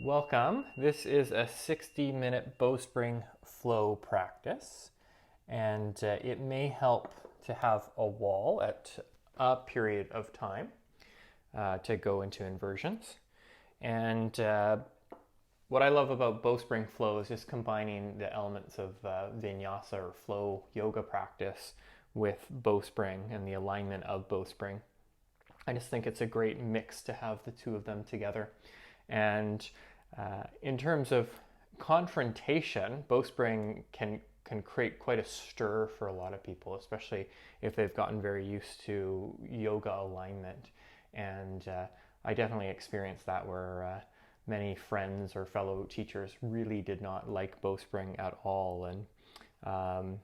Welcome. This is a 60-minute Bowspring Flow practice, and it may help to have a wall at a period of time to go into inversions. And what I love about Bowspring Flow is just combining the elements of vinyasa or flow yoga practice with bowspring and the alignment of bowspring. I just think it's a great mix to have the two of them together. And in terms of confrontation, bowspring can create quite a stir for a lot of people, especially if they've gotten very used to yoga alignment. And I definitely experienced that where many friends or fellow teachers really did not like bowspring at all. And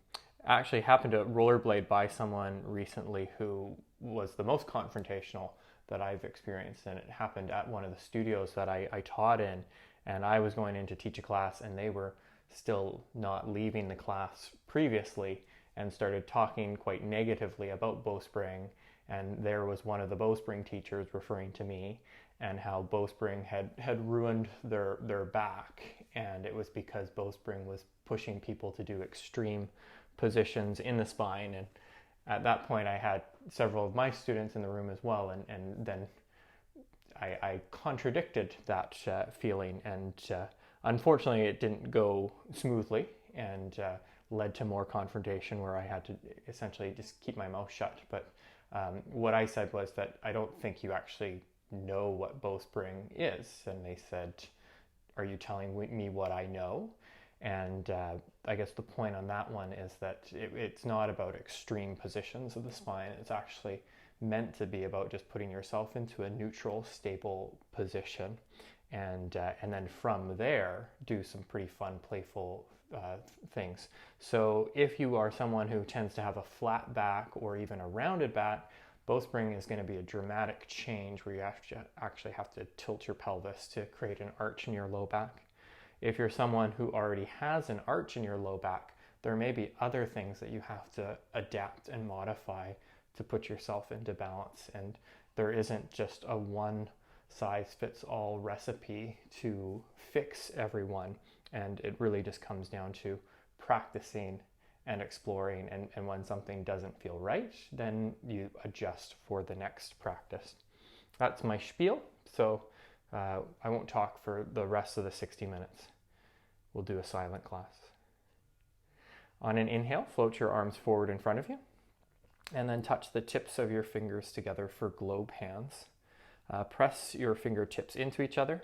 actually happened to rollerblade by someone recently who was the most confrontational that I've experienced, and it happened at one of the studios that I taught in, and I was going in to teach a class and they were still not leaving the class previously and started talking quite negatively about bowspring, and there was one of the bowspring teachers referring to me and how bowspring had ruined their back, and it was because bowspring was pushing people to do extreme positions in the spine. And at that point I had several of my students in the room as well, and then I contradicted that feeling, and unfortunately it didn't go smoothly and led to more confrontation where I had to essentially just keep my mouth shut. But what I said was that I don't think you actually know what bowspring is, and they said, are you telling me what I know? And I guess the point on that one is that it's not about extreme positions of the spine. It's actually meant to be about just putting yourself into a neutral, stable position, and then from there do some pretty fun, playful things. So if you are someone who tends to have a flat back or even a rounded back, bowspring is going to be a dramatic change where you actually have to tilt your pelvis to create an arch in your low back. If you're someone who already has an arch in your low back, there may be other things that you have to adapt and modify to put yourself into balance. And there isn't just a one size fits all recipe to fix everyone. And it really just comes down to practicing and exploring. And when something doesn't feel right, then you adjust for the next practice. That's my spiel. So I won't talk for the rest of the 60 minutes. We'll do a silent class. On an inhale, float your arms forward in front of you, and then touch the tips of your fingers together for globe hands. Press your fingertips into each other.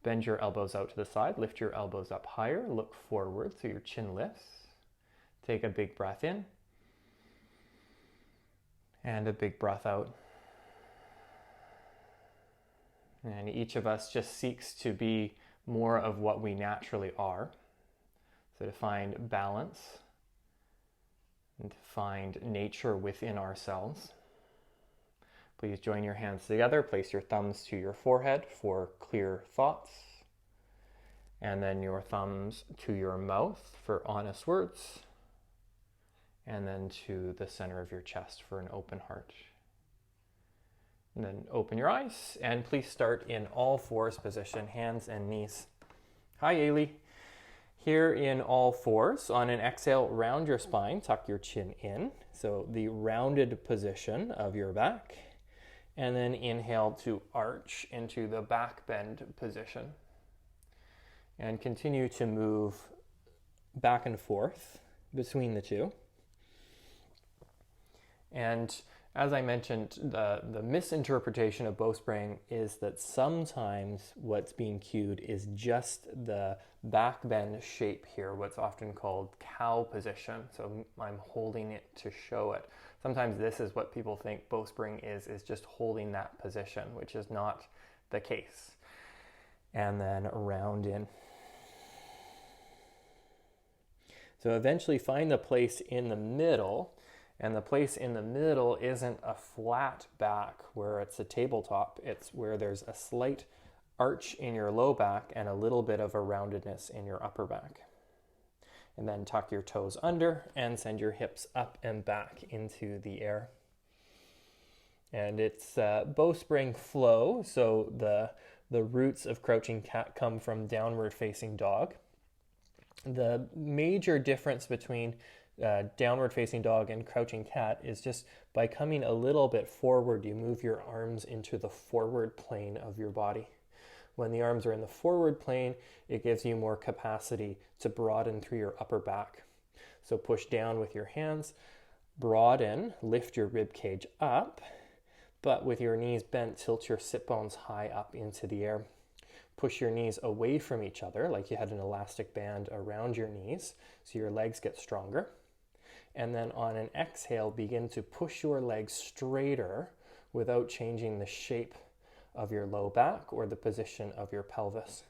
Bend your elbows out to the side. Lift your elbows up higher. Look forward so your chin lifts. Take a big breath in, and a big breath out. And each of us just seeks to be more of what we naturally are. So to find balance and to find nature within ourselves. Please join your hands together. Place your thumbs to your forehead for clear thoughts. And then your thumbs to your mouth for honest words. And then to the center of your chest for an open heart. And then open your eyes, and please start in all fours position, hands and knees. Hi, Ailey. Here in all fours, on an exhale, round your spine, tuck your chin in. So the rounded position of your back. And then inhale to arch into the back bend position. And continue to move back and forth between the two. And as I mentioned, the misinterpretation of bowspring is that sometimes what's being cued is just the back bend shape here, what's often called cow position. So I'm holding it to show it. Sometimes this is what people think bowspring is just holding that position, which is not the case. And then round in. So eventually find the place in the middle. And the place in the middle isn't a flat back where it's a tabletop. It's where there's a slight arch in your low back and a little bit of a roundedness in your upper back. And then tuck your toes under and send your hips up and back into the air. And it's Bowspring Flow, so the The roots of crouching cat come from downward facing dog. The major difference between downward facing dog and crouching cat is just by coming a little bit forward, you move your arms into the forward plane of your body. When the arms are in the forward plane, it gives you more capacity to broaden through your upper back. So push down with your hands, broaden, lift your rib cage up, but with your knees bent, tilt your sit bones high up into the air. Push your knees away from each other like you had an elastic band around your knees so your legs get stronger. And then on an exhale, begin to push your legs straighter without changing the shape of your low back or the position of your pelvis.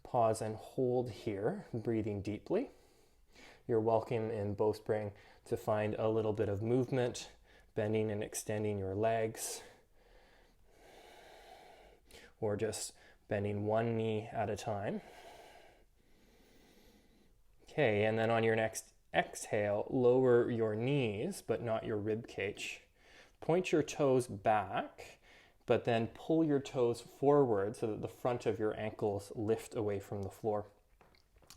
Pause and hold here, breathing deeply. You're welcome in Bowspring to find a little bit of movement, bending and extending your legs, or just bending one knee at a time. Okay, and then on your next exhale, lower your knees, but not your rib cage. Point your toes back, but then pull your toes forward so that the front of your ankles lift away from the floor.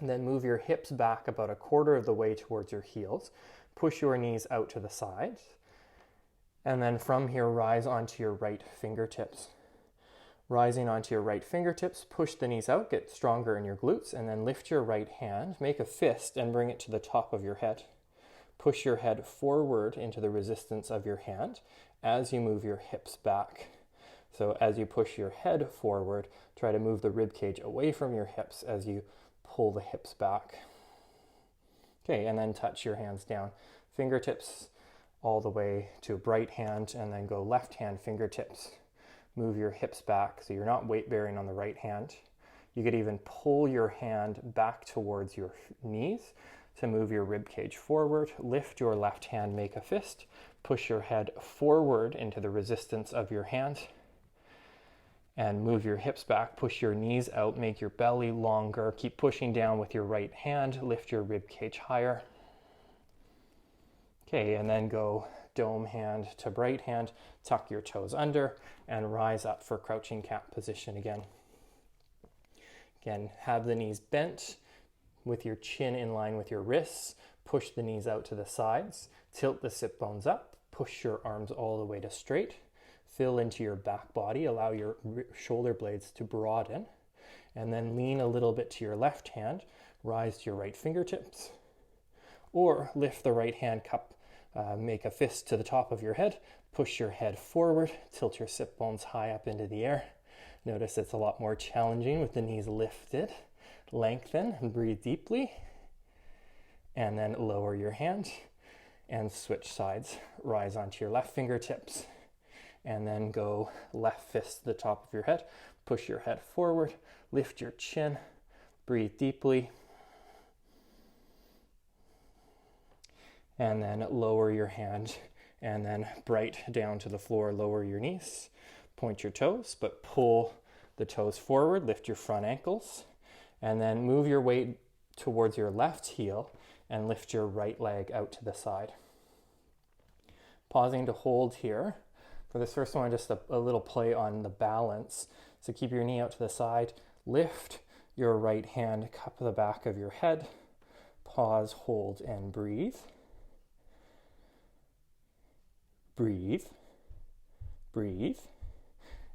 And then move your hips back about a quarter of the way towards your heels. Push your knees out to the sides. And then from here, rise onto your right fingertips. Rising onto your right fingertips, push the knees out, get stronger in your glutes, and then lift your right hand, make a fist, and bring it to the top of your head. Push your head forward into the resistance of your hand as you move your hips back. So as you push your head forward, try to move the rib cage away from your hips as you pull the hips back. Okay, and then touch your hands down. Fingertips all the way to right hand, and then go left hand fingertips. Move your hips back so you're not weight bearing on the right hand. You could even pull your hand back towards your knees to move your rib cage forward. Lift your left hand, make a fist. Push your head forward into the resistance of your hand. And move your hips back, push your knees out, make your belly longer. Keep pushing down with your right hand, lift your rib cage higher. Okay, and then go dome hand to right hand, tuck your toes under, and rise up for crouching cat position again. Again, have the knees bent with your chin in line with your wrists. Push the knees out to the sides, tilt the sit bones up, push your arms all the way to straight. Fill into your back body, allow your shoulder blades to broaden, and then lean a little bit to your left hand, rise to your right fingertips, or lift the right hand cup, make a fist to the top of your head, push your head forward, tilt your sit bones high up into the air. Notice it's a lot more challenging with the knees lifted. Lengthen and breathe deeply, and then lower your hand and switch sides. Rise onto your left fingertips, and then go left fist to the top of your head. Push your head forward, lift your chin, breathe deeply, and then lower your hand, and then bright down to the floor. Lower your knees, point your toes, but pull the toes forward, lift your front ankles, and then move your weight towards your left heel and lift your right leg out to the side. Pausing to hold here. For this first one, just a little play on the balance. So keep your knee out to the side, lift your right hand, cup the back of your head, pause, hold, and breathe. Breathe, breathe,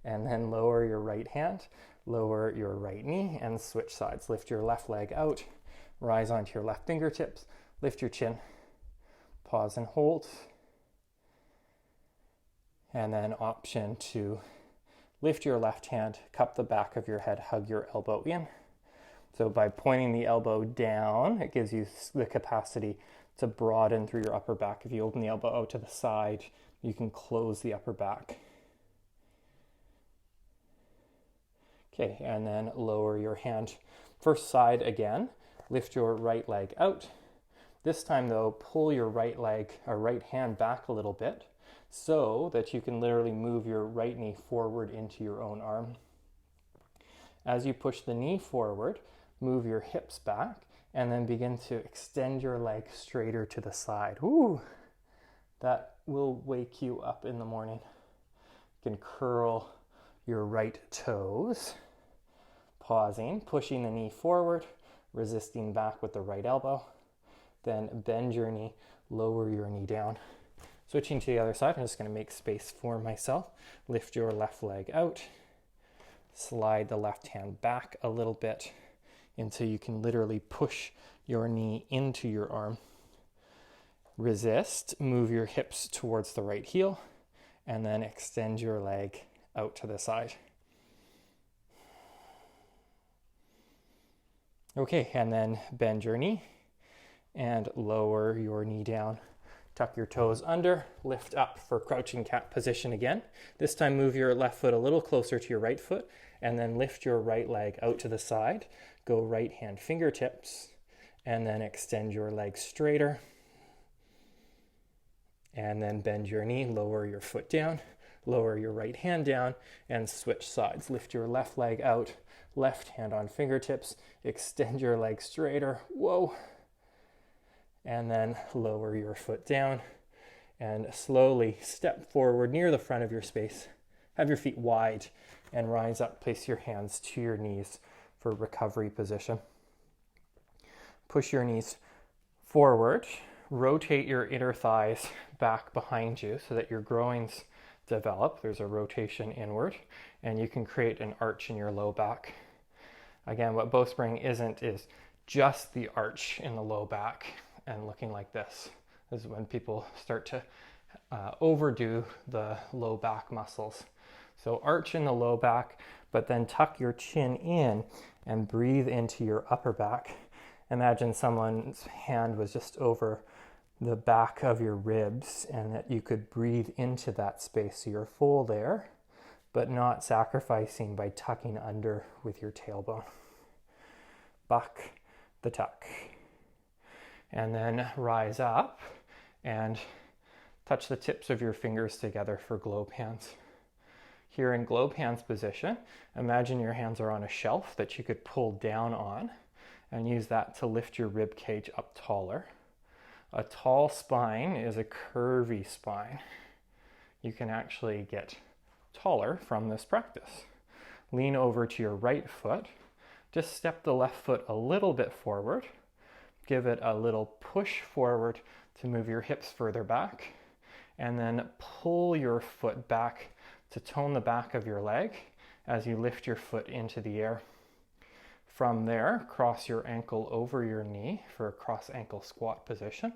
and then lower your right hand, lower your right knee, and switch sides. Lift your left leg out, rise onto your left fingertips, lift your chin, pause and hold. And then option to lift your left hand, cup the back of your head, hug your elbow in. So by pointing the elbow down, it gives you the capacity to broaden through your upper back. If you open the elbow out to the side, you can close the upper back. Okay, and then lower your hand. First side again, lift your right leg out. This time though, pull your right leg or right hand back a little bit, so that you can literally move your right knee forward into your own arm. As you push the knee forward, move your hips back, and then begin to extend your leg straighter to the side. Ooh, that will wake you up in the morning. You can curl your right toes. Pausing, pushing the knee forward, resisting back with the right elbow. Then bend your knee, lower your knee down. Switching to the other side, I'm just going to make space for myself. Lift your left leg out. Slide the left hand back a little bit until you can literally push your knee into your arm. Resist, move your hips towards the right heel, and then extend your leg out to the side. Okay, and then bend your knee and lower your knee down. Tuck your toes under, lift up for crouching cat position again. This time move your left foot a little closer to your right foot and then lift your right leg out to the side. Go right hand fingertips and then extend your leg straighter. And then bend your knee, lower your foot down, lower your right hand down and switch sides. Lift your left leg out, left hand on fingertips, extend your leg straighter, whoa. And then lower your foot down and slowly step forward near the front of your space. Have your feet wide and rise up. Place your hands to your knees for recovery position. Push your knees forward. Rotate your inner thighs back behind you so that your groins develop. There's a rotation inward and you can create an arch in your low back. Again, what bowspring isn't is just the arch in the low back and looking like this. This is when people start to overdo the low back muscles. So arch in the low back, but then tuck your chin in and breathe into your upper back. Imagine someone's hand was just over the back of your ribs and that you could breathe into that space. So you're full there, but not sacrificing by tucking under with your tailbone. Buck the tuck. And then rise up and touch the tips of your fingers together for globe hands. Here in globe hands position, imagine your hands are on a shelf that you could pull down on and use that to lift your rib cage up taller. A tall spine is a curvy spine. You can actually get taller from this practice. Lean over to your right foot. Just step the left foot a little bit forward. Give it a little push forward to move your hips further back. And then pull your foot back to tone the back of your leg as you lift your foot into the air. From there, cross your ankle over your knee for a cross ankle squat position.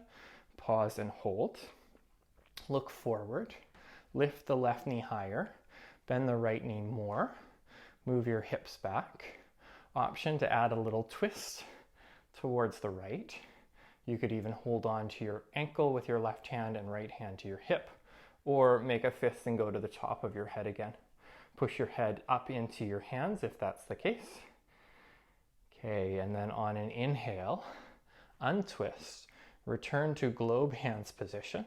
Pause and hold. Look forward. Lift the left knee higher. Bend the right knee more. Move your hips back. Option to add a little twist towards the right. You could even hold on to your ankle with your left hand and right hand to your hip, or make a fist and go to the top of your head again. Push your head up into your hands if that's the case. Okay, and then on an inhale, untwist, return to globe hands position,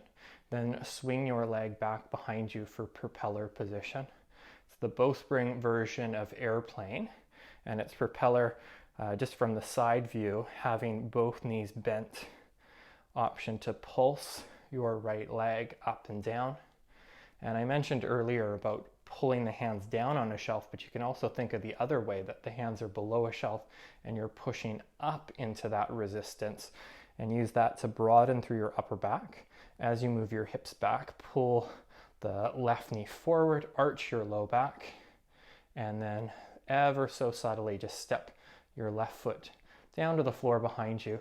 then swing your leg back behind you for propeller position. It's the bowspring version of airplane, and it's propeller just from the side view, having both knees bent. Option to pulse your right leg up and down. And I mentioned earlier about pulling the hands down on a shelf, but you can also think of the other way, that the hands are below a shelf and you're pushing up into that resistance, and use that to broaden through your upper back. As you move your hips back, pull the left knee forward, arch your low back, and then ever so subtly just step your left foot down to the floor behind you.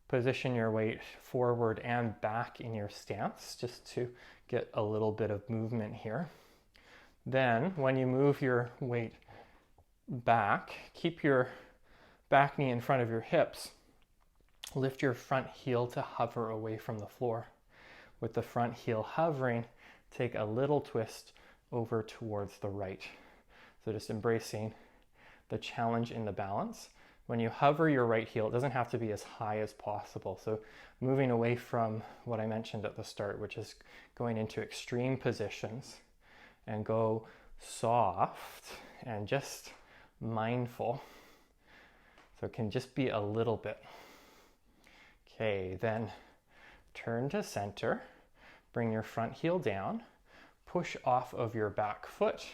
Position your weight forward and back in your stance just to get a little bit of movement here. Then when you move your weight back, keep your back knee in front of your hips. Lift your front heel to hover away from the floor. With the front heel hovering, take a little twist over towards the right. So just embracing the challenge in the balance. When you hover your right heel, it doesn't have to be as high as possible. So moving away from what I mentioned at the start, which is going into extreme positions, and go soft and just mindful. So it can just be a little bit. Okay, then turn to center, bring your front heel down, push off of your back foot,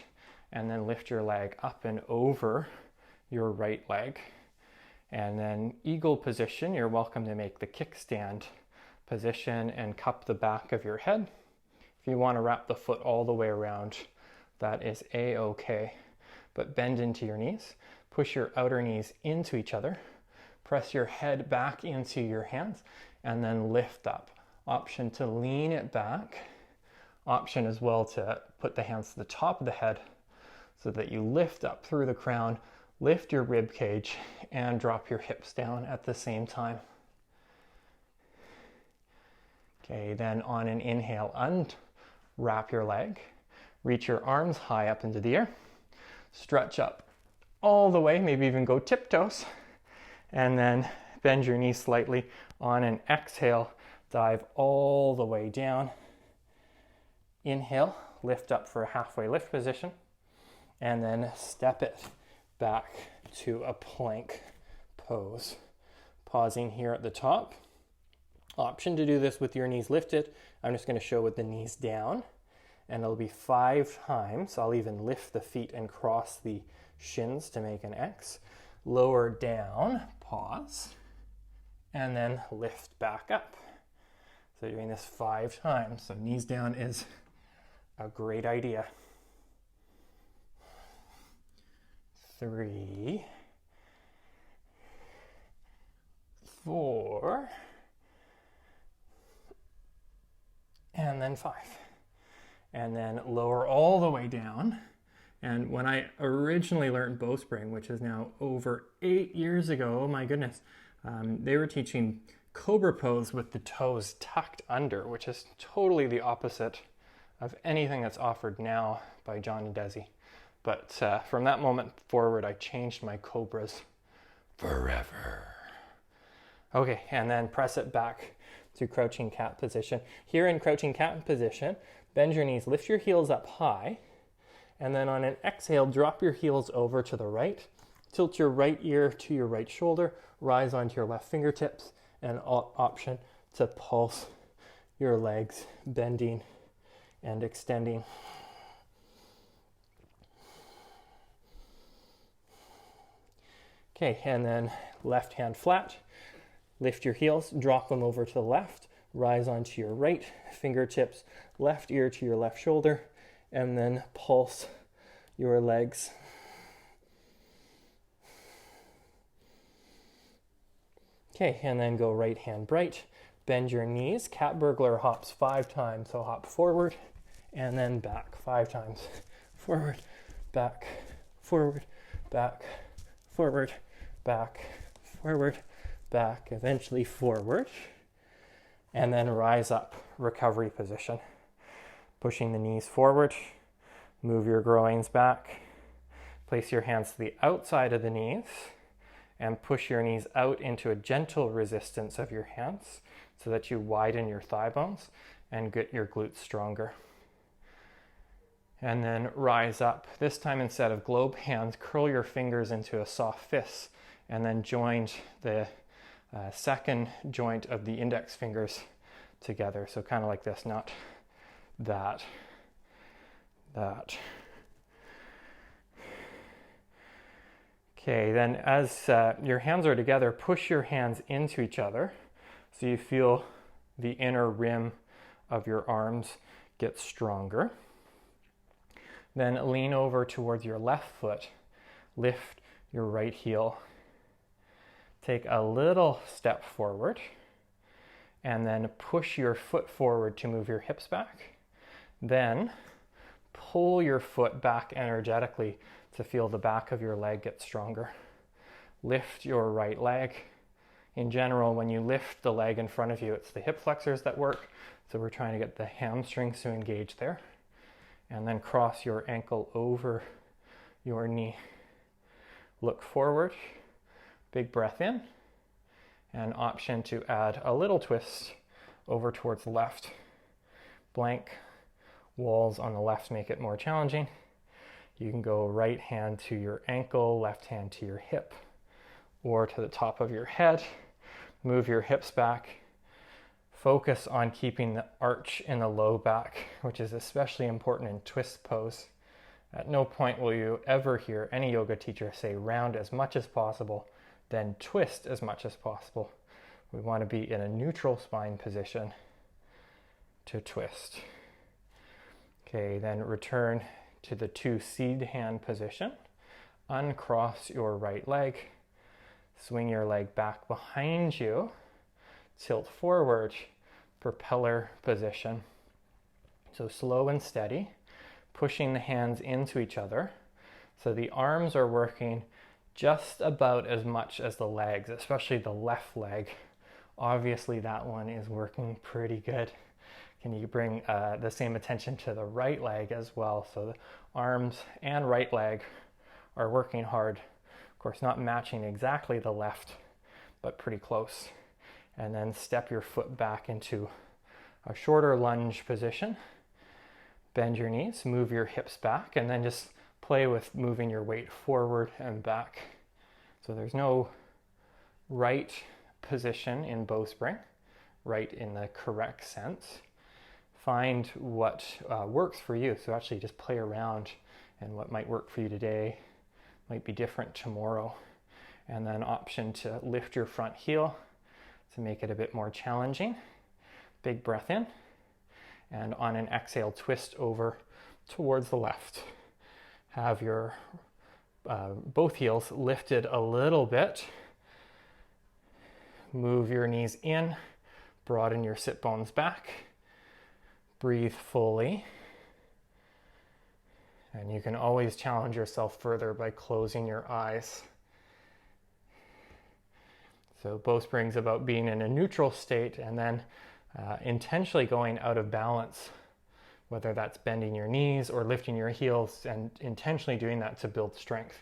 and then lift your leg up and over your right leg. And then eagle position, you're welcome to make the kickstand position and cup the back of your head. If you want to wrap the foot all the way around, that is a-okay. But bend into your knees, push your outer knees into each other, press your head back into your hands, and then lift up. Option to lean it back. Option as well to put the hands to the top of the head so that you lift up through the crown, lift your rib cage, and drop your hips down at the same time. Okay, then on an inhale, unwrap your leg, reach your arms high up into the air, stretch up all the way, maybe even go tiptoes, and then bend your knees slightly. On an exhale, dive all the way down. Inhale, lift up for a halfway lift position, and then step it back to a plank pose. Pausing here at the top. Option to do this with your knees lifted. I'm just going to show with the knees down, and it'll be 5 times. I'll even lift the feet and cross the shins to make an X. Lower down, pause, and then lift back up. So doing this 5 times. So knees down is a great idea. 3, 4, and then 5. And then lower all the way down. And when I originally learned Bowspring, which is now over 8 years ago, oh my goodness, they were teaching cobra pose with the toes tucked under, which is totally the opposite of anything that's offered now by John and Desi. But from that moment forward, I changed my cobras forever. Okay, and then press it back to crouching cat position. Here in crouching cat position, bend your knees, lift your heels up high, and then on an exhale, drop your heels over to the right, tilt your right ear to your right shoulder, rise onto your left fingertips, and option to pulse your legs, bending and extending. Okay, and then left hand flat, lift your heels, drop them over to the left, rise onto your right fingertips, left ear to your left shoulder, and then pulse your legs. Okay, and then go right hand bright, bend your knees, cat burglar hops 5 times, so hop forward and then back 5 times. Forward, back, forward, back, forward, back, forward, back, eventually forward, and then rise up, recovery position. Pushing the knees forward, move your groins back, place your hands to the outside of the knees, and push your knees out into a gentle resistance of your hands so that you widen your thigh bones and get your glutes stronger. And then rise up. This time, instead of globe hands, curl your fingers into a soft fist and then join the second joint of the index fingers together. So kind of like this, not that. Okay, then as your hands are together, push your hands into each other so you feel the inner rim of your arms get stronger. Then lean over towards your left foot, lift your right heel. Take a little step forward and then push your foot forward to move your hips back. Then pull your foot back energetically to feel the back of your leg get stronger. Lift your right leg. In general, when you lift the leg in front of you, it's the hip flexors that work. So we're trying to get the hamstrings to engage there. And then cross your ankle over your knee. Look forward, big breath in, and option to add a little twist over towards the left. Blank walls on the left make it more challenging. You can go right hand to your ankle, left hand to your hip, or to the top of your head. Move your hips back. Focus on keeping the arch in the low back, which is especially important in twist pose. At no point will you ever hear any yoga teacher say round as much as possible, then twist as much as possible. We want to be in a neutral spine position to twist. Okay, then return to the 2 seed hand position. Uncross your right leg. Swing your leg back behind you. Tilt forward, propeller position. So slow and steady, pushing the hands into each other. So the arms are working just about as much as the legs, especially the left leg. Obviously that one is working pretty good. Can you bring the same attention to the right leg as well? So the arms and right leg are working hard. Of course, not matching exactly the left, but pretty close. And then step your foot back into a shorter lunge position. Bend your knees, move your hips back, and then just play with moving your weight forward and back. So there's no right position in Bowspring, right in the correct sense. Find what works for you. So actually just play around, and what might work for you today might be different tomorrow. And then option to lift your front heel to make it a bit more challenging. Big breath in, and on an exhale, twist over towards the left. Have your both heels lifted a little bit. Move your knees in, broaden your sit bones back. Breathe fully. And you can always challenge yourself further by closing your eyes. So Bowspring's about being in a neutral state and then intentionally going out of balance, whether that's bending your knees or lifting your heels, and intentionally doing that to build strength.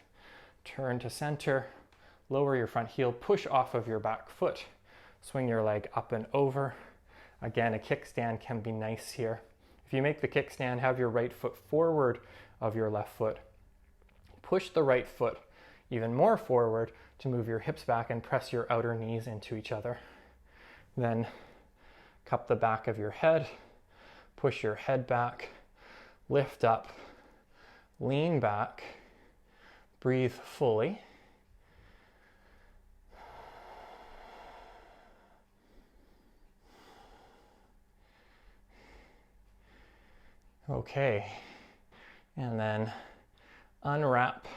Turn to center, lower your front heel, push off of your back foot, swing your leg up and over. Again, a kickstand can be nice here. If you make the kickstand, have your right foot forward of your left foot. Push the right foot even more forward to move your hips back and press your outer knees into each other. Then cup the back of your head, push your head back, lift up, lean back, breathe fully. Okay, and then unwrap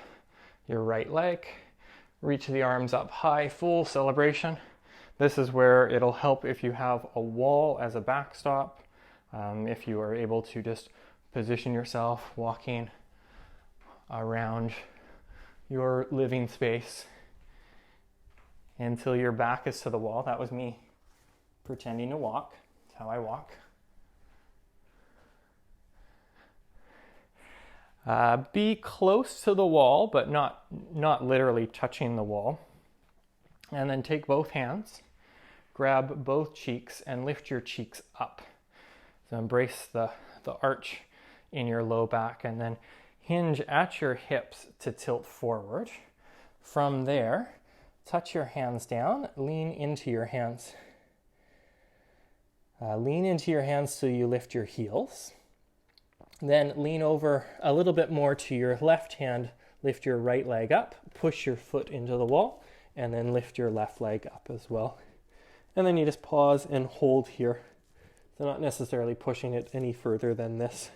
your right leg, reach the arms up high, full celebration. This is where it'll help if you have a wall as a backstop, if you are able to just position yourself walking around your living space until your back is to the wall. That was me pretending to walk. That's how I walk. Be close to the wall, but not literally touching the wall. And then take both hands, grab both cheeks, and lift your cheeks up. So embrace the arch in your low back, and then hinge at your hips to tilt forward. From there, touch your hands down, lean into your hands. Lean into your hands so you lift your heels. Then lean over a little bit more to your left hand, lift your right leg up, push your foot into the wall, and then lift your left leg up as well. And then you just pause and hold here. So not necessarily pushing it any further than this.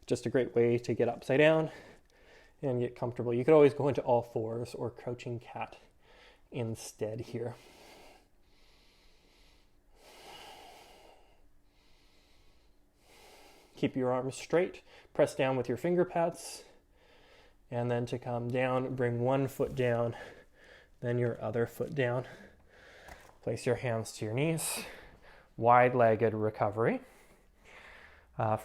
Just a great way to get upside down and get comfortable. You could always go into all fours or crouching cat instead here. Keep your arms straight, press down with your finger pads, and then to come down, bring one foot down, then your other foot down. Place your hands to your knees, wide-legged recovery.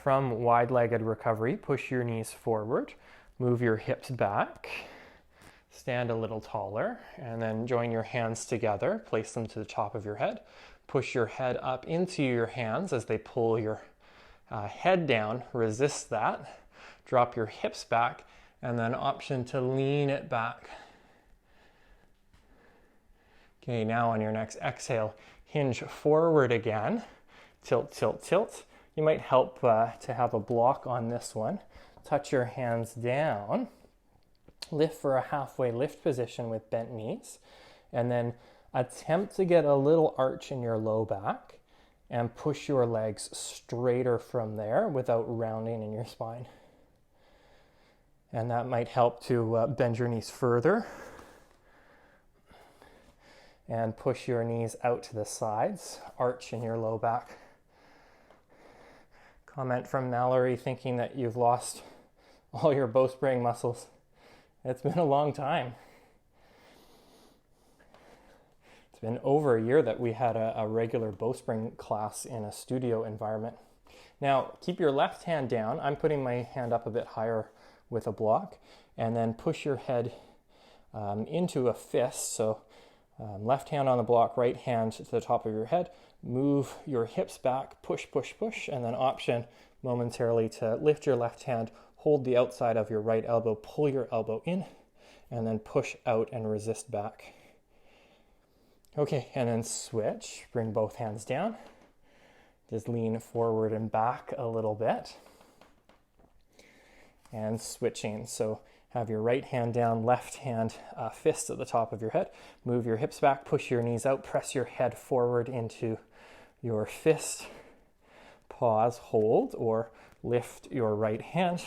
From wide-legged recovery, push your knees forward, move your hips back, stand a little taller, and then join your hands together, place them to the top of your head, push your head up into your hands as they pull your head down, resist that, drop your hips back, and then option to lean it back. Okay, now on your next exhale, hinge forward again, tilt, tilt, tilt. You might help to have a block on this one touch your hands down, lift for a halfway lift position with bent knees, and then attempt to get a little arch in your low back and push your legs straighter from there without rounding in your spine. And that might help to bend your knees further and push your knees out to the sides, arch in your low back. Comment from Mallory thinking that you've lost all your bowspring muscles. It's been a long time. It's been over a year that we had a regular bowspring class in a studio environment. Now, keep your left hand down. I'm putting my hand up a bit higher with a block, and then push your head into a fist. So left hand on the block, right hand to the top of your head. Move your hips back, push, push, push, and then option momentarily to lift your left hand, hold the outside of your right elbow, pull your elbow in, and then push out and resist back. Okay, and then switch. Bring both hands down. Just lean forward and back a little bit. And switching. So have your right hand down, left hand fist at the top of your head. Move your hips back, push your knees out, press your head forward into your fist. Pause, hold, or lift your right hand.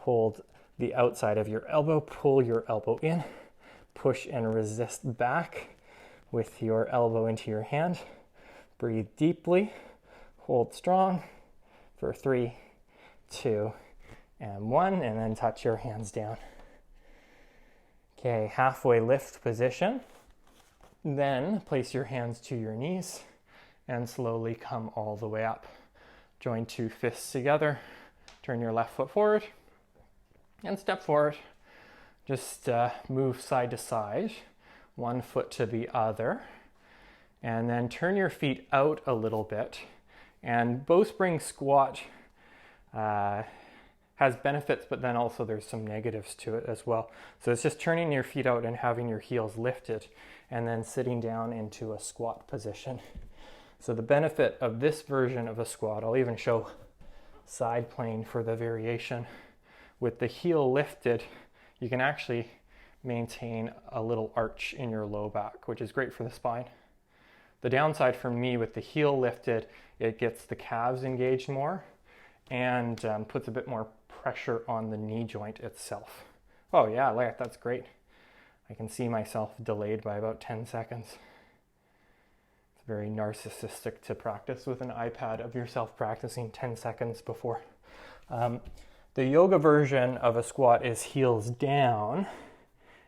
Hold the outside of your elbow, pull your elbow in, push and resist back with your elbow into your hand. Breathe deeply, hold strong for 3, 2, and 1, and then touch your hands down. Okay, halfway lift position. Then place your hands to your knees and slowly come all the way up. Join 2 fists together. Turn your left foot forward and step forward. Just move side to side, one foot to the other, and then turn your feet out a little bit. And bowspring squat has benefits, but then also there's some negatives to it as well. So it's just turning your feet out and having your heels lifted and then sitting down into a squat position. So the benefit of this version of a squat, I'll even show side plane for the variation. With the heel lifted, you can actually maintain a little arch in your low back, which is great for the spine. The downside for me with the heel lifted, it gets the calves engaged more and puts a bit more pressure on the knee joint itself. Oh yeah, that's great. I can see myself delayed by about 10 seconds. It's very narcissistic to practice with an iPad of yourself practicing 10 seconds before. The yoga version of a squat is heels down,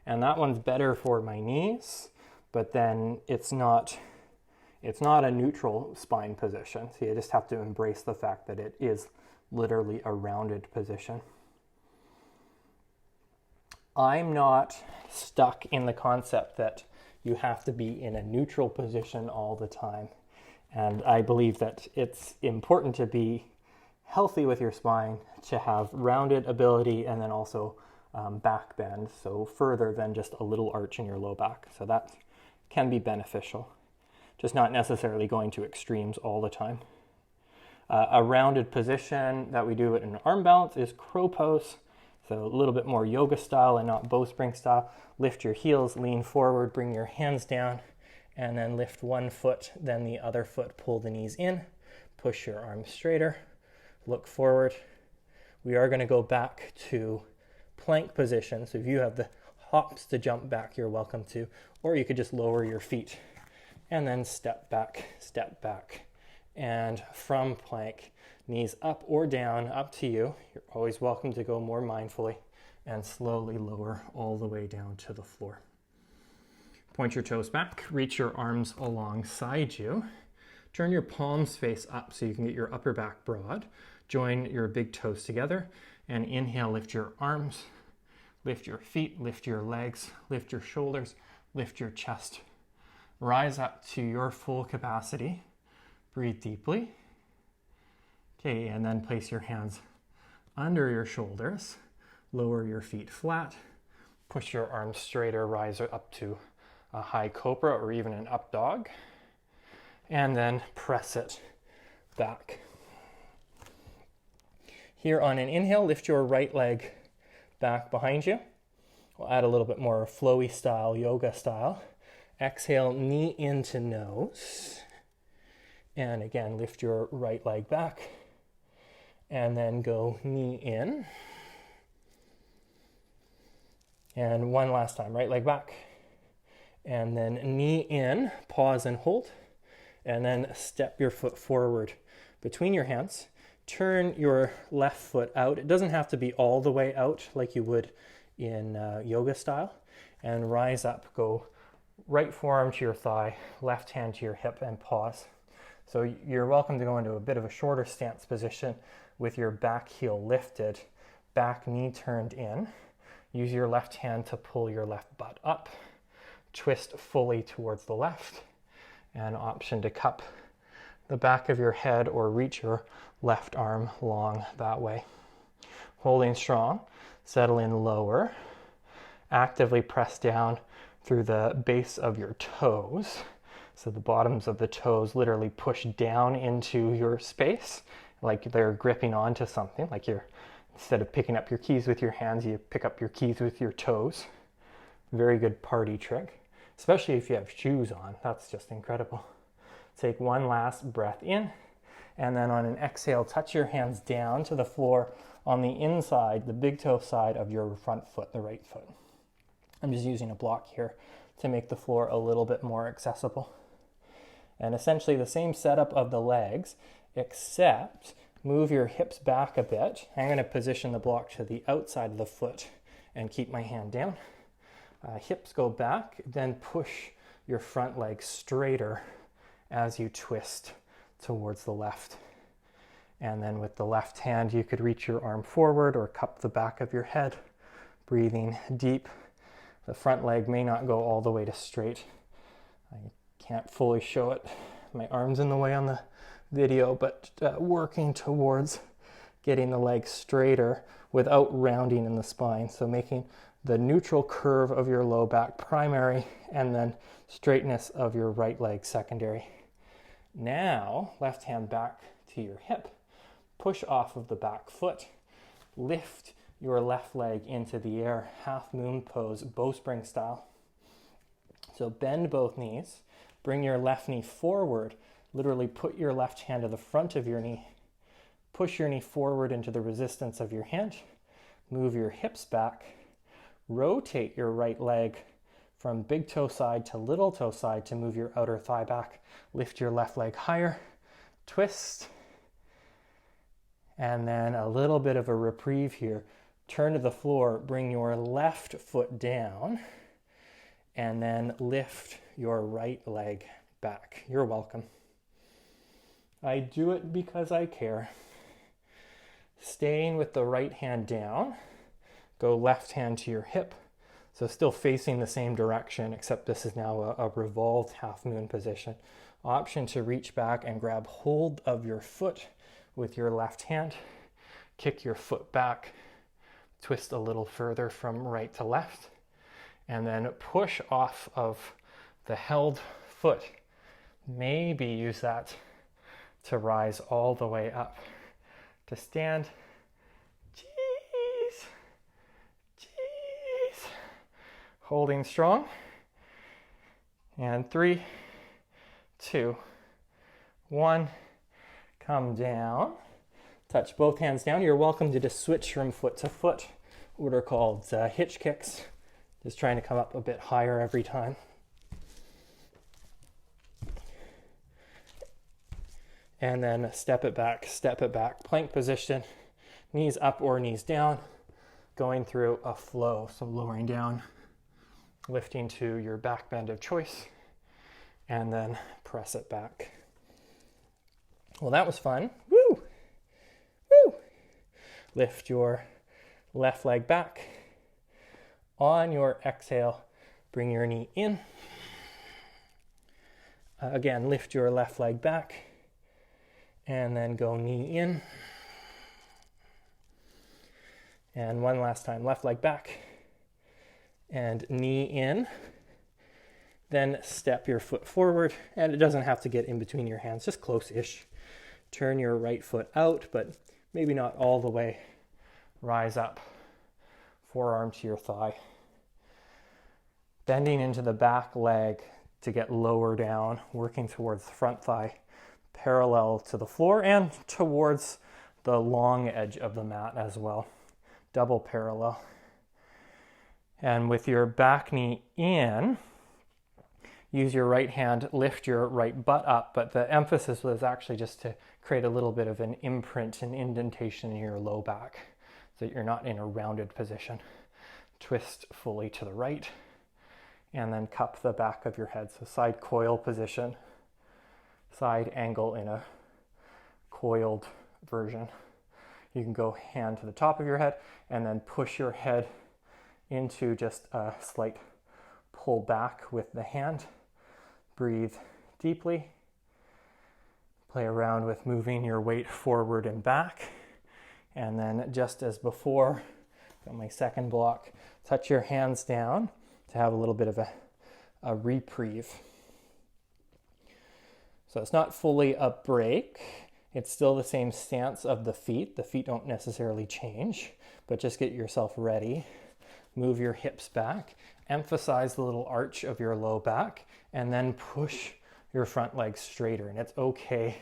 and that one's better for my knees, but then it's not a neutral spine position. So you just have to embrace the fact that it is literally a rounded position. I'm not stuck in the concept that you have to be in a neutral position all the time. And I believe that it's important to be healthy with your spine, to have rounded ability and then also back bend, so further than just a little arch in your low back. So that can be beneficial. Just not necessarily going to extremes all the time. A rounded position that we do it in arm balance is crow pose. So a little bit more yoga style and not bowspring style. Lift your heels, lean forward, bring your hands down, and then lift one foot, then the other foot, pull the knees in, push your arms straighter, look forward. We are going to go back to plank position. So if you have the hops to jump back, you're welcome to, or you could just lower your feet and then step back, and from plank, knees up or down, up to you. You're always welcome to go more mindfully and slowly lower all the way down to the floor. Point your toes back, reach your arms alongside you. Turn your palms face up so you can get your upper back broad. Join your big toes together and inhale, lift your arms, lift your feet, lift your legs, lift your shoulders, lift your chest. Rise up to your full capacity. Breathe deeply. Okay, and then place your hands under your shoulders. Lower your feet flat. Push your arms straighter, rise up to a high cobra or even an up dog. And then press it back. Here on an inhale, lift your right leg back behind you. We'll add a little bit more flowy style, yoga style. Exhale, knee into nose. And again, lift your right leg back. And then go knee in. And one last time, right leg back. And then knee in, pause and hold. And then step your foot forward between your hands. Turn your left foot out. It doesn't have to be all the way out like you would in yoga style. And rise up, go right forearm to your thigh, left hand to your hip, and pause. So you're welcome to go into a bit of a shorter stance position with your back heel lifted, back knee turned in. Use your left hand to pull your left butt up. Twist fully towards the left. And option to cup the back of your head or reach your left arm long that way. Holding strong, settle in lower. Actively press down through the base of your toes. So the bottoms of the toes literally push down into your space, like they're gripping onto something, like you're, instead of picking up your keys with your hands, you pick up your keys with your toes. Very good party trick, especially if you have shoes on. That's just incredible. Take one last breath in, and then on an exhale, touch your hands down to the floor on the inside, the big toe side of your front foot, the right foot. I'm just using a block here to make the floor a little bit more accessible. And essentially the same setup of the legs, except move your hips back a bit. I'm going to position the block to the outside of the foot and keep my hand down. Hips go back, then push your front leg straighter as you twist towards the left. And then with the left hand, you could reach your arm forward or cup the back of your head, breathing deep. The front leg may not go all the way to straight. I can't fully show it. My arm's in the way on the video, but working towards getting the leg straighter without rounding in the spine. So making the neutral curve of your low back primary and then straightness of your right leg secondary. Now, left hand back to your hip. Push off of the back foot. Lift your left leg into the air, half moon pose, bowspring style. So bend both knees. Bring your left knee forward. Literally put your left hand to the front of your knee. Push your knee forward into the resistance of your hand. Move your hips back. Rotate your right leg from big toe side to little toe side to move your outer thigh back. Lift your left leg higher. Twist. And then a little bit of a reprieve here. Turn to the floor. Bring your left foot down. And then lift your right leg back. You're welcome. I do it because I care. Staying with the right hand down. Go left hand to your hip. So still facing the same direction, except this is now a revolved half moon position. Option to reach back and grab hold of your foot with your left hand. Kick your foot back. Twist a little further from right to left. And then push off of the held foot. Maybe use that to rise all the way up. To stand. Holding strong. And 3, 2, 1. Come down. Touch both hands down. You're welcome to just switch from foot to foot. What are called hitch kicks. Just trying to come up a bit higher every time. And then step it back, plank position, knees up or knees down, going through a flow. So lowering down, lifting to your back bend of choice, and then press it back. Well, that was fun. Woo! Woo! Lift your left leg back. On your exhale, bring your knee in. Again, lift your left leg back. And then go knee in. And one last time, left leg back. And knee in. Then step your foot forward. And it doesn't have to get in between your hands, just close-ish. Turn your right foot out, but maybe not all the way, rise up, forearm to your thigh. Bending into the back leg to get lower down, working towards the front thigh, parallel to the floor and towards the long edge of the mat as well. Double parallel. And with your back knee in, use your right hand, lift your right butt up, but the emphasis was actually just to create a little bit of an imprint, an indentation in your low back so that you're not in a rounded position. Twist fully to the right and then cup the back of your head. So side coil position, side angle in a coiled version. You can go hand to the top of your head and then push your head into just a slight pull back with the hand. Breathe deeply. Play around with moving your weight forward and back. And then just as before, got my second block, touch your hands down to have a little bit of a reprieve. So it's not fully a break. It's still the same stance of the feet. The feet don't necessarily change, but just get yourself ready. Move your hips back. Emphasize the little arch of your low back, and then push your front leg straighter. And it's okay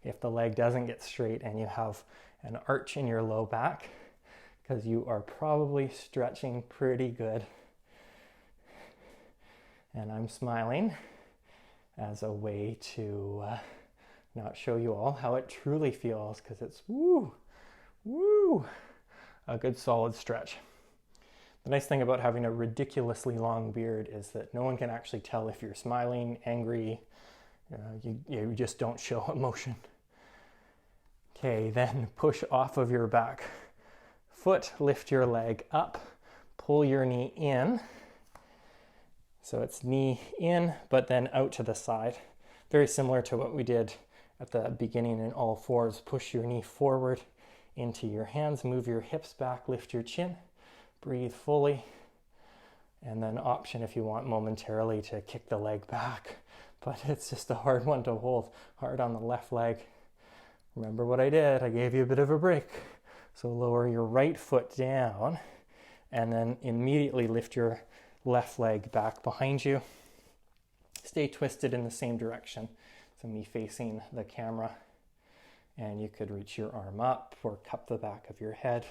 if the leg doesn't get straight and you have an arch in your low back, because you are probably stretching pretty good. And I'm smiling as a way to not show you all how it truly feels, because it's a good solid stretch. The nice thing about having a ridiculously long beard is that no one can actually tell if you're smiling, angry, you just don't show emotion. Okay, then push off of your back foot, lift your leg up, pull your knee in. So it's knee in, but then out to the side. Very similar to what we did at the beginning in all fours. Push your knee forward into your hands, move your hips back, lift your chin, breathe fully. And then option if you want momentarily to kick the leg back, but it's just a hard one to hold. Hard on the left leg. Remember what I did, I gave you a bit of a break. So lower your right foot down and then immediately lift your left leg back behind you. Stay twisted in the same direction. So me facing the camera, and you could reach your arm up or cup the back of your head.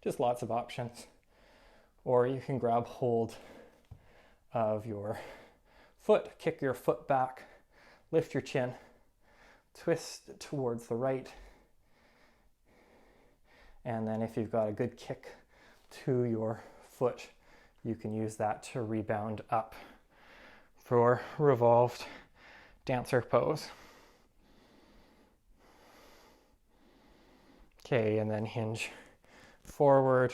Just lots of options. Or you can grab hold of your foot, kick your foot back, lift your chin, twist towards the right. And then if you've got a good kick to your foot, you can use that to rebound up for revolved dancer pose. Okay, and then hinge forward,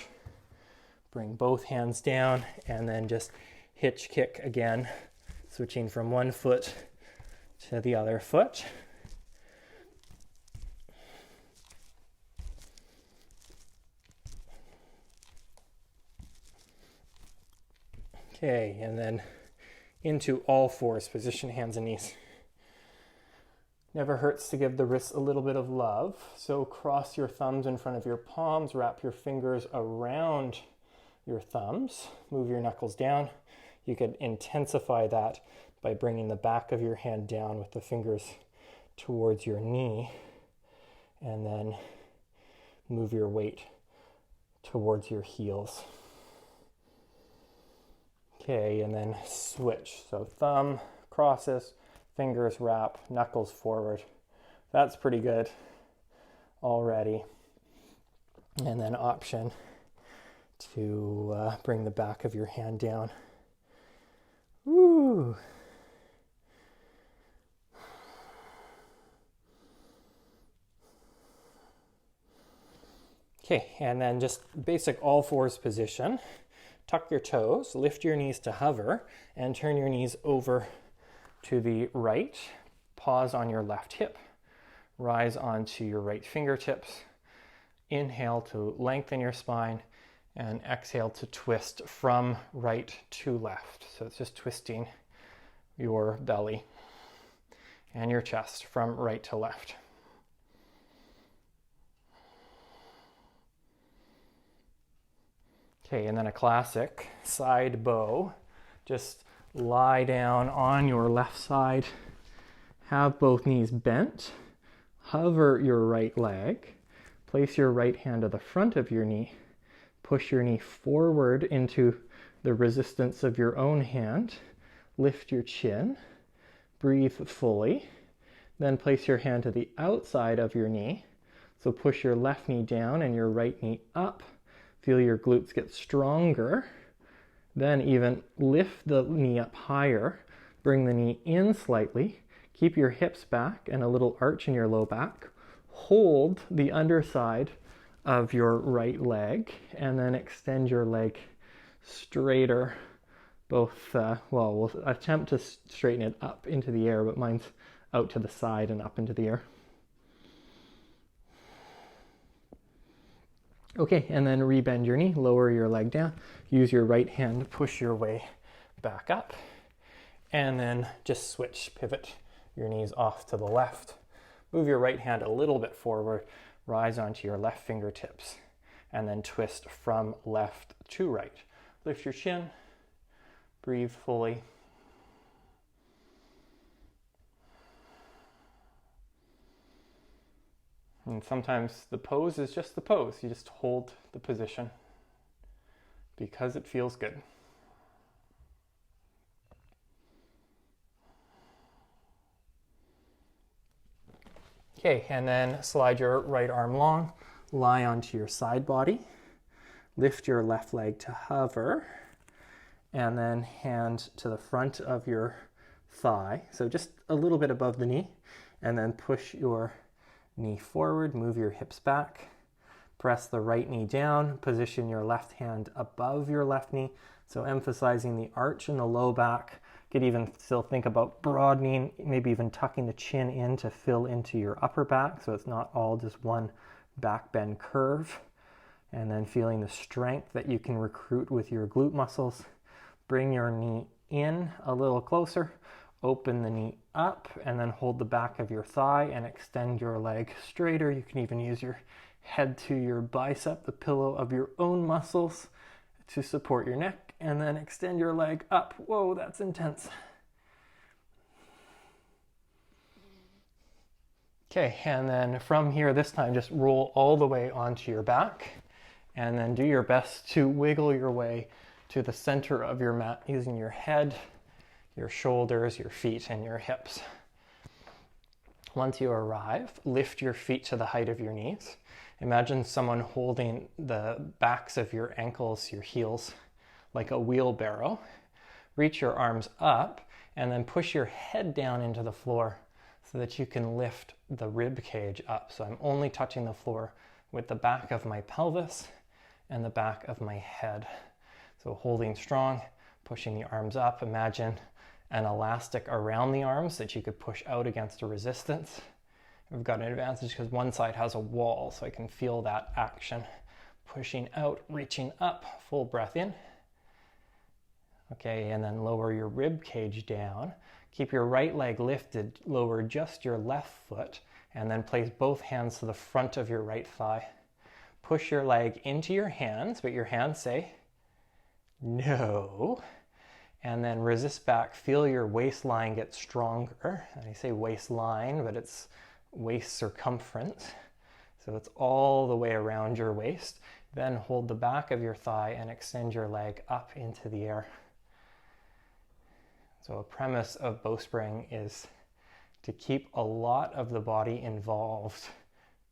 bring both hands down, and then just hitch kick again, switching from one foot to the other foot. Okay, and then into all fours, position hands and knees. Never hurts to give the wrists a little bit of love. So cross your thumbs in front of your palms, wrap your fingers around your thumbs, move your knuckles down. You could intensify that by bringing the back of your hand down with the fingers towards your knee, and then move your weight towards your heels. Okay, and then switch. So thumb crosses, fingers wrap, knuckles forward. That's pretty good already. And then option to bring the back of your hand down. Woo! Okay, and then just basic all fours position. Tuck your toes, lift your knees to hover, and turn your knees over to the right. Pause on your left hip. Rise onto your right fingertips. Inhale to lengthen your spine, and exhale to twist from right to left. So it's just twisting your belly and your chest from right to left. Okay, and then a classic side bow. Just lie down on your left side, have both knees bent, hover your right leg, place your right hand to the front of your knee, push your knee forward into the resistance of your own hand, lift your chin, breathe fully, then place your hand to the outside of your knee. So push your left knee down and your right knee up. Feel your glutes get stronger. Then even lift the knee up higher. Bring the knee in slightly. Keep your hips back and a little arch in your low back. Hold the underside of your right leg and then extend your leg straighter. We'll attempt to straighten it up into the air, but mine's out to the side and up into the air. Okay, and then rebend your knee, lower your leg down, use your right hand to push your way back up, and then just switch, pivot your knees off to the left. Move your right hand a little bit forward, rise onto your left fingertips, and then twist from left to right. Lift your chin, breathe fully. And sometimes the pose is just the pose. You just hold the position because it feels good. Okay, and then slide your right arm long, lie onto your side body, lift your left leg to hover, and then hand to the front of your thigh, so just a little bit above the knee, and then push your knee forward, move your hips back, press the right knee down, position your left hand above your left knee, so emphasizing the arch in the low back. You could even still think about broadening, maybe even tucking the chin in to fill into your upper back, so it's not all just one back bend curve. And then feeling the strength that you can recruit with your glute muscles. Bring your knee in a little closer, open the knee up, and then hold the back of your thigh and extend your leg straighter. You can even use your head to your bicep, the pillow of your own muscles, to support your neck, and then extend your leg up. Whoa, that's intense. Okay, and then from here, this time, just roll all the way onto your back, and then do your best to wiggle your way to the center of your mat using your head, your shoulders, your feet, and your hips. Once you arrive, lift your feet to the height of your knees. Imagine someone holding the backs of your ankles, your heels, like a wheelbarrow. Reach your arms up and then push your head down into the floor so that you can lift the rib cage up. So I'm only touching the floor with the back of my pelvis and the back of my head. So holding strong, pushing the arms up. Imagine an elastic around the arms that you could push out against a resistance. We've got an advantage because one side has a wall, so I can feel that action. Pushing out, reaching up, full breath in. Okay, and then lower your rib cage down. Keep your right leg lifted, lower just your left foot, and then place both hands to the front of your right thigh. Push your leg into your hands, but your hands say no. And then resist back, feel your waistline get stronger. And I say waistline, but it's waist circumference. So it's all the way around your waist. Then hold the back of your thigh and extend your leg up into the air. So a premise of Bowspring is to keep a lot of the body involved,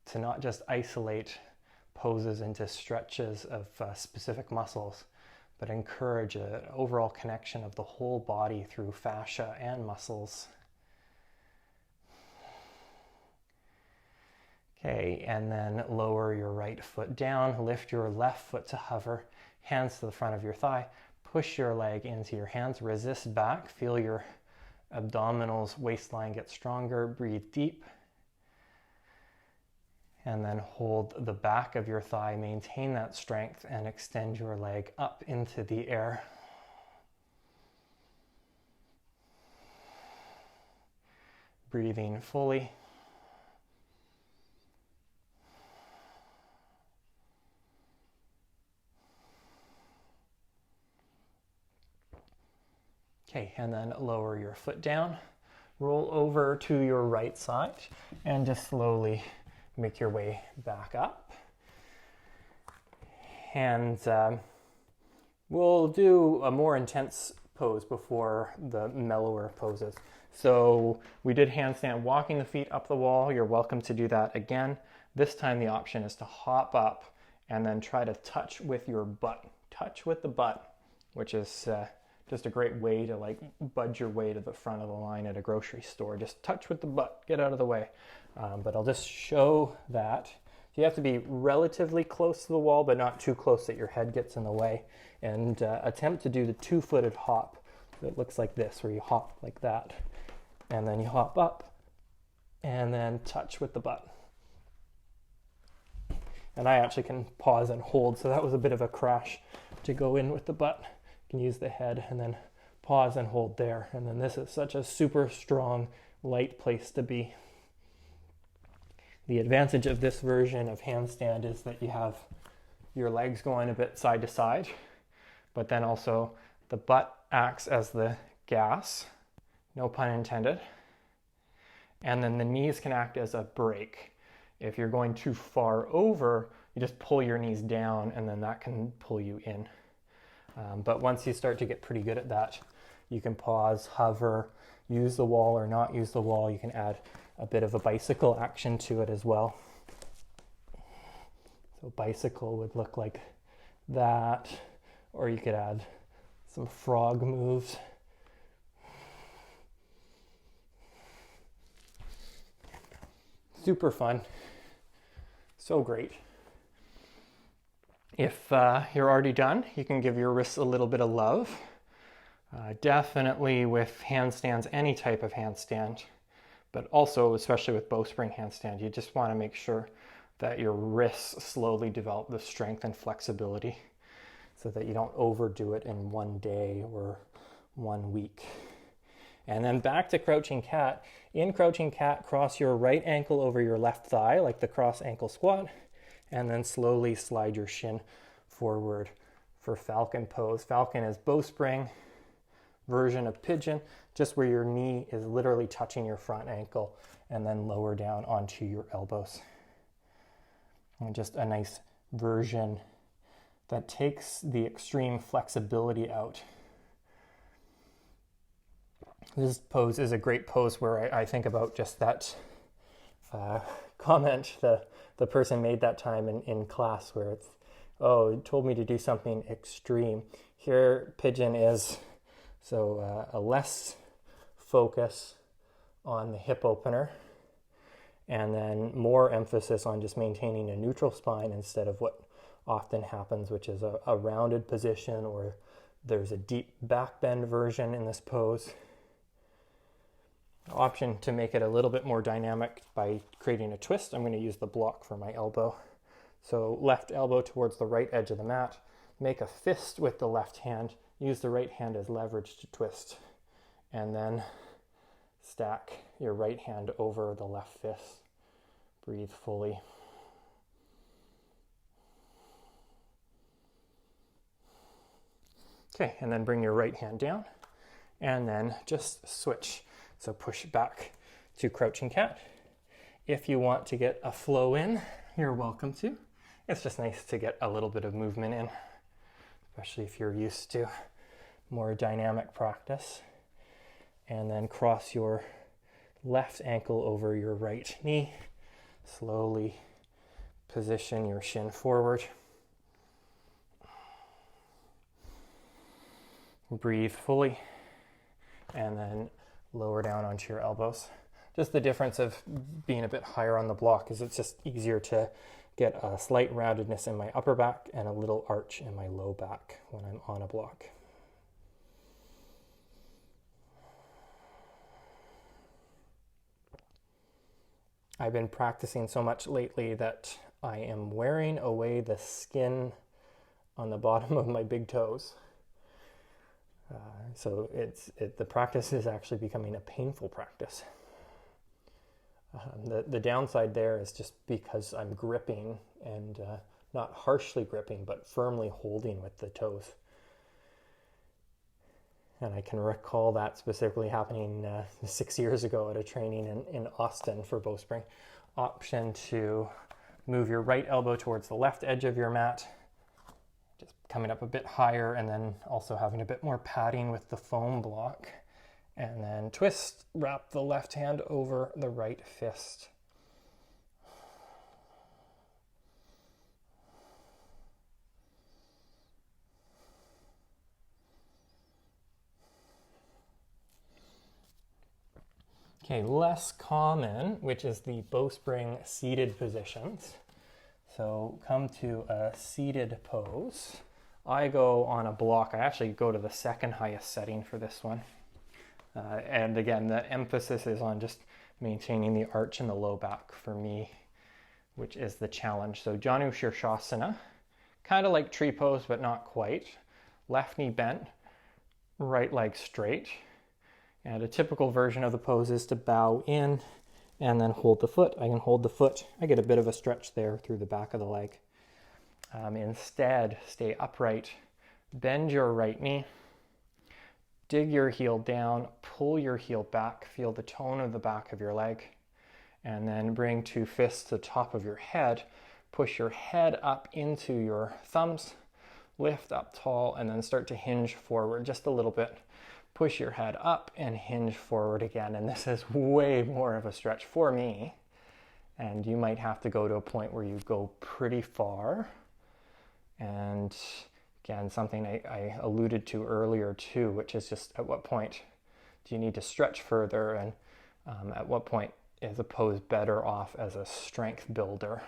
to not just isolate poses into stretches of specific muscles, but encourage an overall connection of the whole body through fascia and muscles. Okay, and then lower your right foot down, lift your left foot to hover, hands to the front of your thigh, push your leg into your hands, resist back, feel your abdominals, waistline get stronger, breathe deep. And then hold the back of your thigh, maintain that strength, and extend your leg up into the air. Breathing fully. Okay, and then lower your foot down, roll over to your right side, and just slowly make your way back up. And we'll do a more intense pose before the mellower poses. So we did handstand walking the feet up the wall. You're welcome to do that again. This time the option is to hop up and then try to touch with your butt. Touch with the butt, which is just a great way to like budge your way to the front of the line at a grocery store. Just touch with the butt, get out of the way. But I'll just show that. You have to be relatively close to the wall, but not too close that your head gets in the way. And attempt to do the two-footed hop. So it looks like this, where you hop like that. And then you hop up, and then touch with the butt. And I actually can pause and hold, so that was a bit of a crash to go in with the butt. You can use the head and then pause and hold there. And then this is such a super strong, light place to be. The advantage of this version of handstand is that you have your legs going a bit side to side, but then also the butt acts as the gas, no pun intended, and then the knees can act as a brake. If you're going too far over, you just pull your knees down and then that can pull you in. But once you start to get pretty good at that, you can pause, hover, use the wall or not use the wall. You can add a bit of a bicycle action to it as well. So bicycle would look like that, or you could add some frog moves. Super fun. So great. If you're already done, you can give your wrists a little bit of love. Definitely with handstands, any type of handstand, but also especially with bowspring handstand, you just want to make sure that your wrists slowly develop the strength and flexibility so that you don't overdo it in one day or 1 week. And then back to crouching cat. In crouching cat, cross your right ankle over your left thigh like the cross ankle squat, and then slowly slide your shin forward for falcon pose. Falcon is bowspring version of pigeon, just where your knee is literally touching your front ankle and then lower down onto your elbows. And just a nice version that takes the extreme flexibility out. This pose is a great pose where I think about just that comment the person made that time in class where it's, oh, it told me to do something extreme. Here, pigeon is so a less focus on the hip opener and then more emphasis on just maintaining a neutral spine instead of what often happens, which is a rounded position, or there's a deep back bend version in this pose. Option to make it a little bit more dynamic by creating a twist. I'm going to use the block for my elbow. So left elbow towards the right edge of the mat. Make a fist with the left hand. Use the right hand as leverage to twist. And then stack your right hand over the left fist. Breathe fully. Okay, and then bring your right hand down and then just switch. So push back to crouching cat. If you want to get a flow in, you're welcome to. It's just nice to get a little bit of movement in, especially if you're used to more dynamic practice. And then cross your left ankle over your right knee. Slowly position your shin forward. Breathe fully. And then lower down onto your elbows. Just the difference of being a bit higher on the block is it's just easier to get a slight roundedness in my upper back and a little arch in my low back when I'm on a block. I've been practicing so much lately that I am wearing away the skin on the bottom of my big toes. So the practice is actually becoming a painful practice. The downside there is just because I'm gripping and not harshly gripping, but firmly holding with the toes. And I can recall that specifically happening 6 years ago at a training in Austin for Bowspring. Option to move your right elbow towards the left edge of your mat, just coming up a bit higher, and then also having a bit more padding with the foam block. And then twist, wrap the left hand over the right fist. Okay, less common, which is the bowspring seated positions. So come to a seated pose. I go on a block. I actually go to the second highest setting for this one. And again, the emphasis is on just maintaining the arch in the low back for me, which is the challenge. So Janu Shirshasana, kind of like tree pose, but not quite. Left knee bent, right leg straight. And a typical version of the pose is to bow in and then hold the foot. I can hold the foot. I get a bit of a stretch there through the back of the leg. Instead, stay upright, bend your right knee, dig your heel down, pull your heel back, feel the tone of the back of your leg, and then bring two fists to the top of your head. Push your head up into your thumbs, lift up tall, and then start to hinge forward just a little bit. Push your head up and hinge forward again. And this is way more of a stretch for me. And you might have to go to a point where you go pretty far. And again, something I alluded to earlier too, which is just at what point do you need to stretch further, and at what point is a pose better off as a strength builder,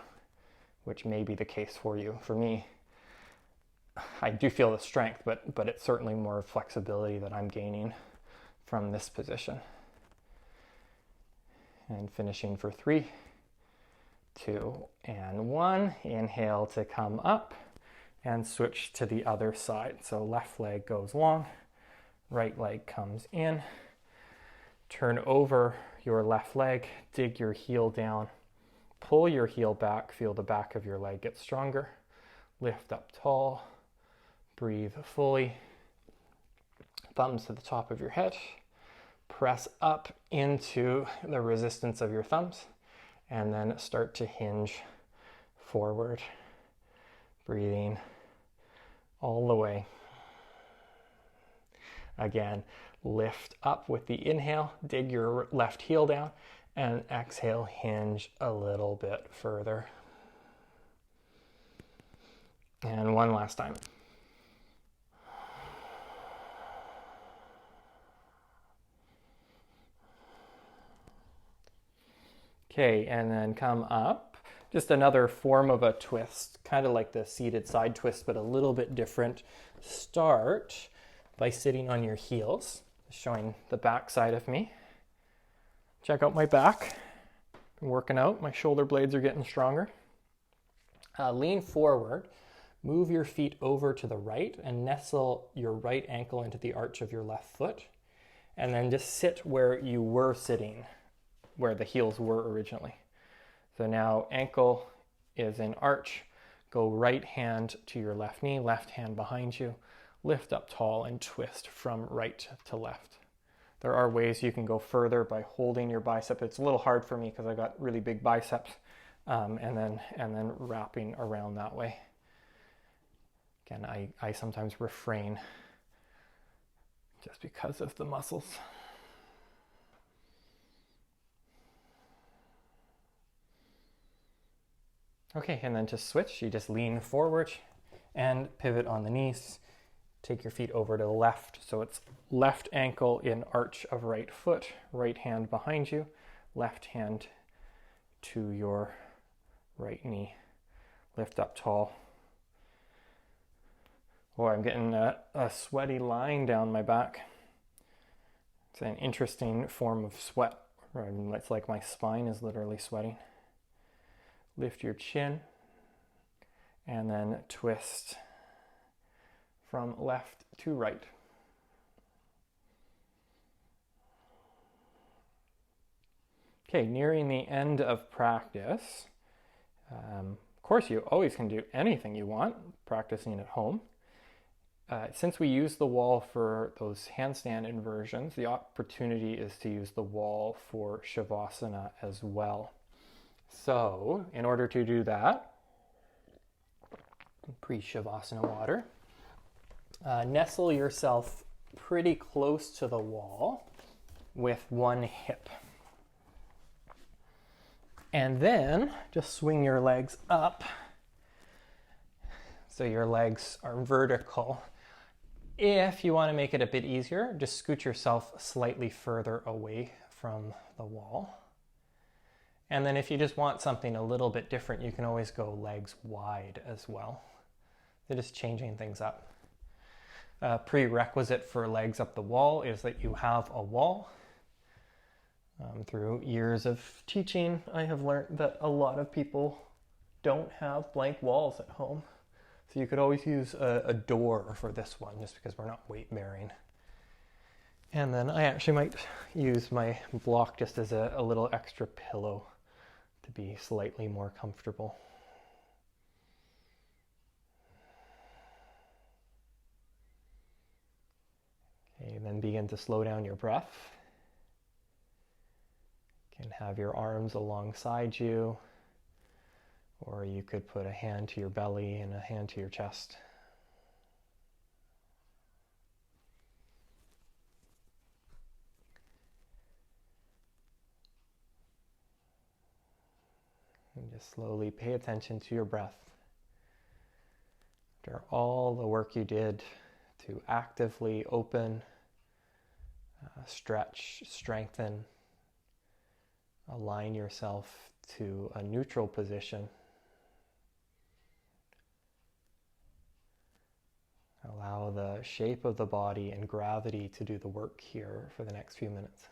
which may be the case for you. For me, I do feel the strength, but it's certainly more flexibility that I'm gaining from this position. And finishing for 3, 2, and 1. Inhale to come up and switch to the other side. So left leg goes long, right leg comes in. Turn over your left leg, dig your heel down, pull your heel back, feel the back of your leg get stronger. Lift up tall. Breathe fully, thumbs to the top of your head, press up into the resistance of your thumbs, and then start to hinge forward, breathing all the way. Again, lift up with the inhale, dig your left heel down, and exhale, hinge a little bit further. And one last time. Okay, and then come up. Just another form of a twist, kind of like the seated side twist, but a little bit different. Start by sitting on your heels, showing the back side of me. Check out my back. Been working out. My shoulder blades are getting stronger. Lean forward. Move your feet over to the right and nestle your right ankle into the arch of your left foot. And then just sit where you were sitting, where the heels were originally. So now ankle is in arch. Go right hand to your left knee, left hand behind you. Lift up tall and twist from right to left. There are ways you can go further by holding your bicep. It's a little hard for me because I got really big biceps, and then wrapping around that way. Again, I sometimes refrain just because of the muscles. Okay, and then to switch, you just lean forward and pivot on the knees. Take your feet over to the left. So it's left ankle in arch of right foot, right hand behind you, left hand to your right knee. Lift up tall. Oh, I'm getting a sweaty line down my back. It's an interesting form of sweat. It's like my spine is literally sweating. Lift your chin and then twist from left to right. Okay, nearing the end of practice. Of course, you always can do anything you want practicing at home. Since we use the wall for those handstand inversions, the opportunity is to use the wall for Shavasana as well. So, in order to do that, pre-Shavasana water, nestle yourself pretty close to the wall with one hip. And then just swing your legs up so your legs are vertical. If you want to make it a bit easier, just scoot yourself slightly further away from the wall. And then if you just want something a little bit different, you can always go legs wide as well. They're just changing things up. A prerequisite for legs up the wall is that you have a wall. Through years of teaching, I have learned that a lot of people don't have blank walls at home. So you could always use a door for this one, just because we're not weight bearing. And then I actually might use my block just as a little extra pillow to be slightly more comfortable. Okay, then begin to slow down your breath. You can have your arms alongside you, or you could put a hand to your belly and a hand to your chest. And just slowly pay attention to your breath. After all the work you did to actively open, stretch, strengthen, align yourself to a neutral position. Allow the shape of the body and gravity to do the work here for the next few minutes.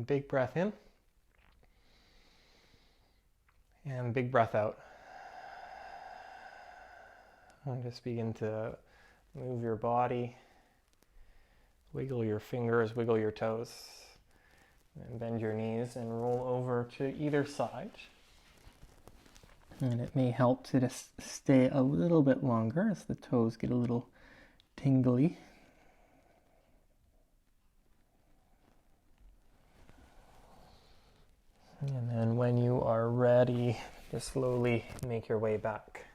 And big breath in. And big breath out. And just begin to move your body. Wiggle your fingers, wiggle your toes. And bend your knees and roll over to either side. And it may help to just stay a little bit longer as the toes get a little tingly. And then when you are ready, just slowly make your way back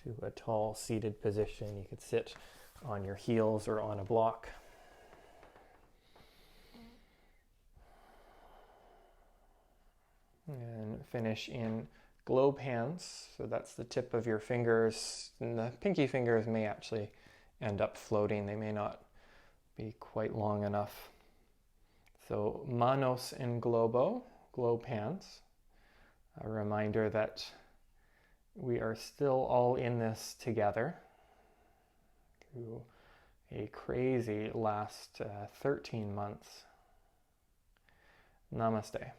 to a tall seated position. You could sit on your heels or on a block. And finish in globe hands. So that's the tip of your fingers, and the pinky fingers may actually end up floating. They may not be quite long enough. So manos en globo, globe hands. A reminder that we are still all in this together through a crazy last 13 months. Namaste.